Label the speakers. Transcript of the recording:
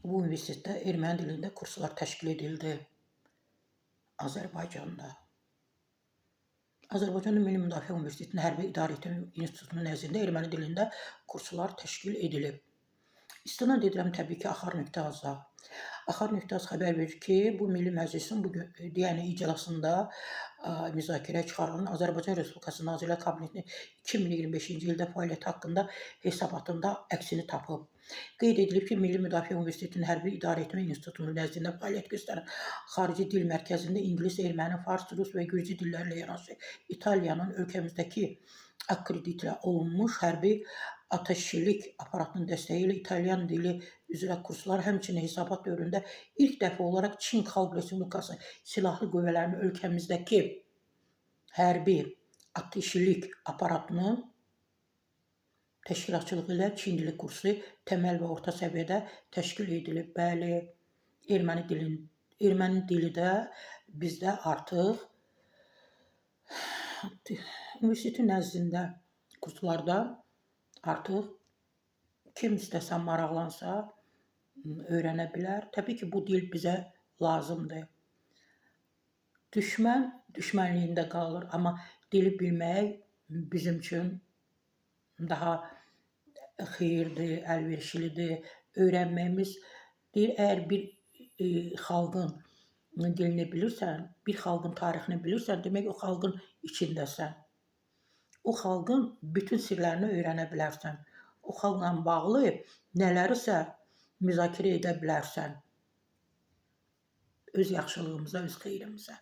Speaker 1: Bu universitetdə erməni dilində kurslar təşkil edildi Azərbaycanda. Azərbaycan Milli Müdafiə Universitetinin Hərbi İdarəetmə İnstitutunun nəzdində erməni dilində kurslar təşkil edilib. İstinad edirəm təbii ki, Axar.az-a. Axar.az xəbər verir ki, bu Milli Məclisin bugün iclasında müzakirəyə çıxarılan Azərbaycan Respublikası Nazirlər Kabinetinin 2025-ci ildə fəaliyyəti haqqında hesabatında əksini tapıb. Qeyd edilib ki, Milli Müdafiə Universitetinin Hərbi İdarəetmə İnstitutunun nəzdində fəaliyyət göstərən xarici dil mərkəzində ingilis, erməni, fars, rus və gürcü dillərlə yanaşı İtaliyanın ölkəmizdəki akkreditə olunmuş hərbi ateşçilik aparatının dəstəyi ilə İtalyan dili üzrə kurslar, həmçinin hesabat dövründə ilk dəfə olaraq Çin Xalq Respublikası Silahlı Qüvvələrinin ölkəmizdəki hərbi ateşçilik aparatının təşkilatçılığı ilə Çin dili kursu təməl və orta səviyyədə təşkil edilib. Bəli, erməni dili də bizdə artıq universitetin nəzdində kurslarda artıq kim istəsə maraqlansa öyrənə bilər. Təbii ki, bu dil bizə lazımdır. Düşmən düşmənliyində qalır, amma dili bilmək bizim üçün daha xeyirdir, əlverişlidir. Öyrənməyimiz deyir, əgər bir xalqın dilini bilirsən, bir xalqın tarixini bilirsən, demək o xalqın içindəsən. O xalqın bütün sirlərini öyrənə bilərsən. O xalqla bağlı nələrisə müzakirə edə bilərsən. Öz yaxşılığımıza, öz xeyrimizə.